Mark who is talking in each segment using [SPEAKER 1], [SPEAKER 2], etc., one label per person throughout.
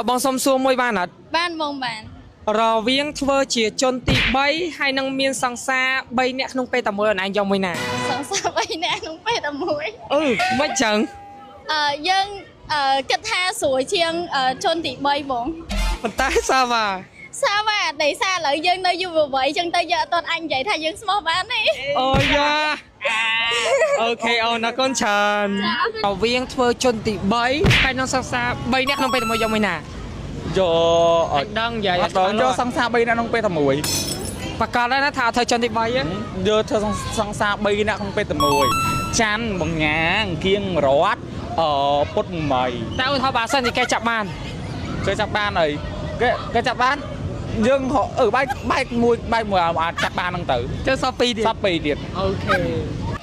[SPEAKER 1] บองสมซัวมวยบ้านอ่ะ
[SPEAKER 2] บ้านมองบ้าน
[SPEAKER 1] เราเวียงทัวร์เฉียจนตีใบให้นางเมียนสังซาใบเนี่ยขนมไปตะมวยนายยอมไม่น่ะ
[SPEAKER 2] สองสามใบแน่น้องไปตะมวย
[SPEAKER 1] ไม่จัง
[SPEAKER 2] ยังกระทาสวยเชียงชนตีใบบง
[SPEAKER 1] มันตายซาว่า
[SPEAKER 2] ซาว่าในซาเลยยังในอยู่บ่อยจังตาเยอะตอนอันใหญ่ถ้ายังสมอบ้านนี่
[SPEAKER 1] โอ้ยโอเคเอานักก้นชันเราเวียงทัวร์จนตีใบให้นางสังซาใบเนี่ยขนมไปตะมวยยอมไม่น่ะ
[SPEAKER 3] do
[SPEAKER 1] đang vậy
[SPEAKER 3] do sang xa bay ra nông pe thầm mùi
[SPEAKER 1] và cả đó nó thảo thời chân thì bay á
[SPEAKER 3] do thơ sang xa bay ra không pe thầm mùi chan bằng ngàn kiêng rót ở bút mày
[SPEAKER 1] tao thao bà sân thì cây chập ban
[SPEAKER 3] này cái chập ban dương họ ở bay mùi chập ban năng tử
[SPEAKER 1] chơi Shopee
[SPEAKER 3] điện
[SPEAKER 1] ok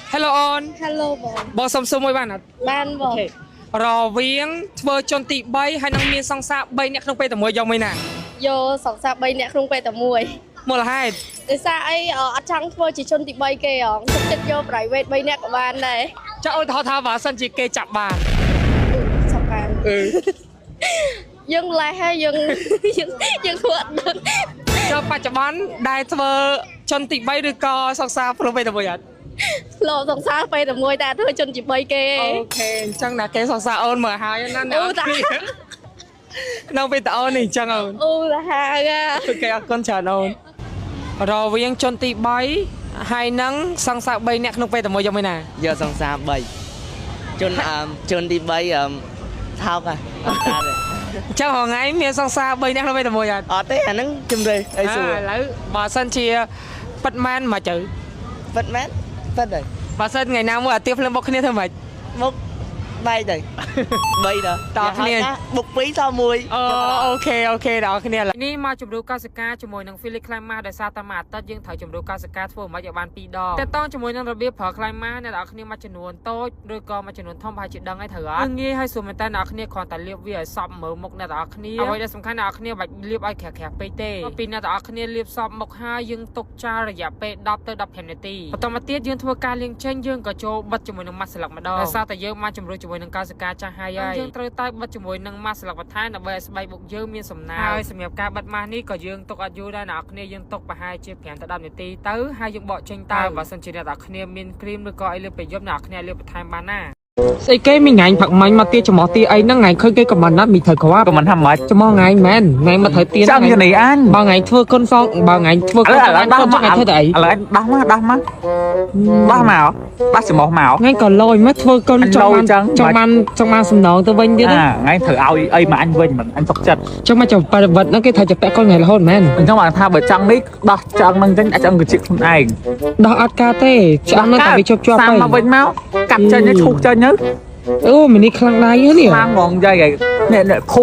[SPEAKER 1] hello on
[SPEAKER 2] hello
[SPEAKER 1] bò sầm sum môi ban à
[SPEAKER 2] ban bò
[SPEAKER 1] รอเวียงเวอร์จนติใบให้นางเมียนสังสะใบเนี่ยขนมไปแต่มวยยอมไม่น่ะ
[SPEAKER 2] โยสองสามใบเนี่ยคงไปแต่มวย
[SPEAKER 1] มัวละให้
[SPEAKER 2] แต่ซาไออัดช่างเวอร์จีชนติใบเกยอ๋อจะโยไพรเวทใบเนี่ยกับบ้านเลย
[SPEAKER 1] จะเอาท้าว่าสันจิเกจับบาน
[SPEAKER 2] สบายยังไรให้ยังขวด
[SPEAKER 1] จะปัจจุบันได้เวอร์จนติใบหรือกอสังสะขนมไปแต่มวยยัด
[SPEAKER 2] โลสองสามไปแต่มวยแต่เธอจนจีบใบเกย
[SPEAKER 1] โอเคจังนะเกสองสาวเหมือหายนั่นนะน้องไปต่อนี่จัง
[SPEAKER 2] ละฮะ
[SPEAKER 1] โอเคคนฉันรอเวียงจนติใบให้นังสังสะใบเนี่ยขนมไปแต่มวยยังไม่น่ะ
[SPEAKER 4] เยอะสังสะใบจนติใบเท่ากัน
[SPEAKER 1] เจ้าของไงเมียสังสะใบเนี่ยขนมไปแต่มวย
[SPEAKER 4] อ๋อแต่อันนั้นจุ่มเลยไอ้สัว
[SPEAKER 1] แล้วบอสันเชียปัดแมนมาจื้อ
[SPEAKER 4] ปัดแมนปัดเลย
[SPEAKER 1] บอสันไงน้ำว่าเตี้ยเพลินบอกគ្នាធ្វើម៉េច
[SPEAKER 4] មកbay rồi bay rồi
[SPEAKER 1] តោះគ្នា
[SPEAKER 4] បុកពីរសមួយ
[SPEAKER 1] អូខេដល់គ្នានេះមកជំរុញកសិកាជាមួយនឹង Philip Climate ដោយសារតែមួយអាទិត្យយើងត្រូវជំរុញកសិកាធ្វើមកឲ្យបាន2ដងតែតងជាមួយនឹងរបៀបប្រើ Climate អ្នកនរគ្នាមួយចំនួនតូចឬក៏មួយចំនួនធំប្រហែលជាដឹងហើយត្រូវអត់ងាយហើយសូមតែអ្នកនរគ្នាគ្រាន់តែលាបវាឲ្យសព្វមើលមុខអ្នកនរគ្នាអ្វីដែលសំខាន់អ្នកនរគ្នាបាច់លាបឲ្យក្រាស់ៗពេកទេពីអ្នកនរគ្នាលាបសព្វមុខហើយយើងទុកចារយៈពេល10ទៅ15នាទីបន្តមកទៀតយើងធ្វើការលាងចេញយើងក៏ចូលបិទជាមួយនឹងម៉ាស់ស្លឹកម្ដងដោយសារតែយើងមកជំរុញជាមួយនឹងកសិកាចាស់ហើយយើងត្រូវតែបិទជាមួយនឹងម៉ាស់ស្លឹកបន្ថែមដើម្បីឲ្យស្បែកមុខយើងមានសំណើមហើយសម្រាប់ការបិទម៉ាស់នេះក៏យើងទុកអត់យូរដែរអ្នកនរគ្នាយើងទុកប្រហែលជា5ទៅ10នាទីទៅហើយយើងបកចេញទៅបើសិនជាអ្នកនរគ្នាមានគ្រីមឬក៏អីលើប្រយោជន៍អ្នកនរគ្នាលើបន្ថែមបានណាស្អីគេមីងាញ់ផឹកមាញ់មកទៀតចំោះទីអីហ្នឹងថ្ងៃឃើញគេខមមិនណាត់មីត្រូវខ្វល់ខមមិនថាម៉េចចំោះថ្ងៃមែនថ្ងៃមកត្រូវទៀត
[SPEAKER 3] ចាំនេះអញ
[SPEAKER 1] បើថ្ងៃធ្វើគុនសងបើថ្ងៃធ្វើគុនសងដល់មកធ្វើតែអី
[SPEAKER 3] ឥឡូវដោះមកដោះមកចំោះមក
[SPEAKER 1] ថ្ងៃក៏លយមកធ្វើគុនចង់បានសំណងទៅវិញទៀត
[SPEAKER 3] ថ្ងៃត្រូវឲ្យអីមកអញវិញមិនអញសុកចិត្ត
[SPEAKER 1] ចង់មកចាំបរិវត្តហ្នឹងគេថាจะពាក់គុនថ្ងៃរហូតមែន
[SPEAKER 3] អញ្ចឹងបានថាបើចង់នេះដោះចង់នឹងចឹងអាចចង់គឺជាខ្លួនឯង
[SPEAKER 1] ដោះអត់ការទេចាំនឹងតែវាជាប់ទៅ
[SPEAKER 3] មកវិញមកកាត់ចេញឈូកចេញ
[SPEAKER 1] អូមីនេះខ្លាំងដៃនេះ
[SPEAKER 3] ខ្លាំងហ្មងយាយនេះខូ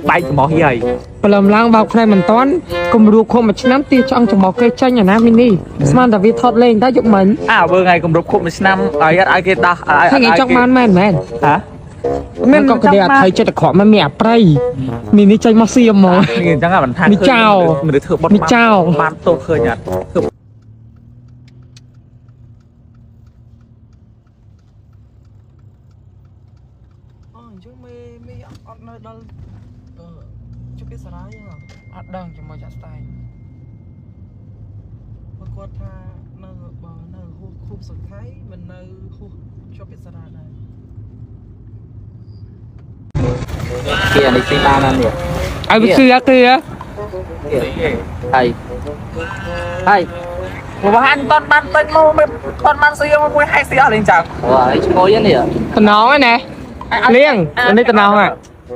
[SPEAKER 3] បែកចំោះយាយ
[SPEAKER 1] ព្រលឹមឡើងបោកផ្លែមិនតាន់គំរូខុំមួយឆ្នាំទីចង់ចំោះគេចាញ់អាណាមីនេះស្មានតែវាថត់លេងតែយកមិញ
[SPEAKER 3] វើថ្ងៃគម្រប់ខុំមួយឆ្នាំឲ្យគេដោះ
[SPEAKER 1] ថ្ងៃចង់បានមែនហ៎មានក៏គេអត់ថៃចិត្តក្រក់មិនមានអាប្រៃមីនេះចាញ់មកសៀមហ្មង
[SPEAKER 3] អញ្ចឹងមិនថា
[SPEAKER 1] មីចៅ
[SPEAKER 3] មិនធ្វើបត់បានតោឃើញអត់
[SPEAKER 1] អត់នៅដល់ជុំពីសារាយើងអត់ដឹងជាមួយចាក់ស្តែងបើគាត់ថានៅបើនៅហួសខូបសង្ខៃមិននៅហួសជុំពីសារាដែរ
[SPEAKER 4] kia này xin ba năm nè
[SPEAKER 1] ai biết kia
[SPEAKER 4] hay
[SPEAKER 3] mà anh con ban tên mô con ban xưa mà môi hai xưa lên chẳng
[SPEAKER 4] ấy ngồi vậy nè
[SPEAKER 1] tao nói nè liên anh đi tao nói à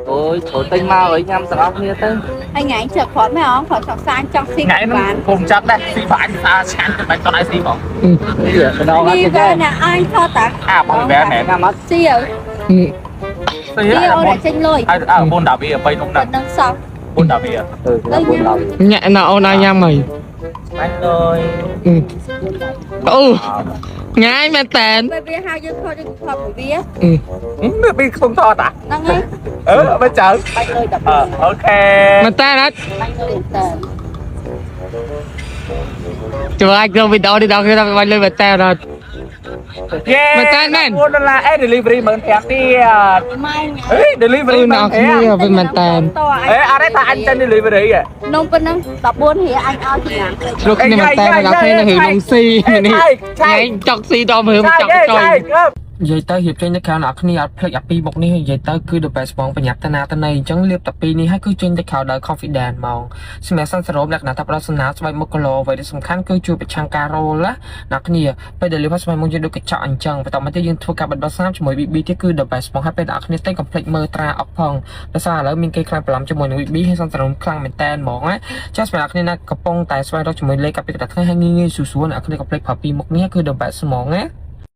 [SPEAKER 4] ôi chỗ tinh mau ấy nhâm sao không nghe tới
[SPEAKER 2] anh ngày chợt phỏng mấy ông phỏng chọc sang trong xin
[SPEAKER 3] bán cùng chắc đây xí phải ta chán cái bánh con ai xí không
[SPEAKER 2] đi về nè anh cho ta
[SPEAKER 3] bọn bé mẹ
[SPEAKER 4] mất
[SPEAKER 2] xí rồi xí rồi để tranh lôi
[SPEAKER 3] môn đảo bia bay đúng
[SPEAKER 2] đằng sau
[SPEAKER 3] môn đảo bia
[SPEAKER 1] nhẹ nào nay nha mày
[SPEAKER 4] anh ơi
[SPEAKER 1] ngay mẹ tèn
[SPEAKER 2] bây giờ hai dân thôi đi học bia
[SPEAKER 3] bia không to à
[SPEAKER 2] đang nghe
[SPEAKER 3] bây giờ ok
[SPEAKER 1] mẹ tèn đấy chờ anh cơ bị đau đi đâu khi ta bay lên mẹ tèn rồi Mà tên men.
[SPEAKER 3] $4 delivery 15,000ទៀតអេ delivery
[SPEAKER 1] អ្នកគ្នាវិញមែនតើ
[SPEAKER 3] អេអរេថាអញចិន delivery ហ៎
[SPEAKER 2] នំប៉ុណ្ណឹង14រៀលអញឲ្យជាង
[SPEAKER 1] លោកគ្នាមែនតើអ្នកគ្នានៅរឿងនំស៊ីនេះឯងចង់ស៊ីដល់មើលចង់ចុយ និយាយទៅរៀបចេញទៅក្រៅអ្នកគ្នាអត់ភ្លេចអាពីរមុខនេះនិយាយទៅគឺ the best ហ្មងប្រញាប់តាណាតាណីអញ្ចឹងលៀបតែពីរនេះហើយគឺចេញទៅក្រៅដោយ confident ហ្មងសម្រាប់សិនសរុបលក្ខណៈថាប្រសិនណាស្បែកមុខគីឡូអ្វីដែលសំខាន់គឺជួយប្រឆាំងការរោលណាអ្នកគ្នាពេល deliver ស្បែកមុខយើងដូចកញ្ចក់អញ្ចឹងបន្តមកទៀតយើងធ្វើការបិទបោះស្នាមជាមួយ BB ទៀតគឺ the best ហ្មងហើយពេលអ្នកគ្នាតែកុំភ្លេចមើលត្រាអុកផងដោយសារឥឡូវមានគេខ្លាំងបន្លំជាមួយនឹង BB ហើយសន្សរុបខ្លាំងមែនតែនហ្មងណាចាស់សម្រាប់អ្នកគ្នាណាកំពុងតែស្វែងរកជាមួយលេខកាពីកណ្ដាលថ្ងៃហើយងាយៗស្រួលៗអ្នកគ្នាកុំភ្លេចប្រើពីរមុខនេះគឺ the best ហ្មងណា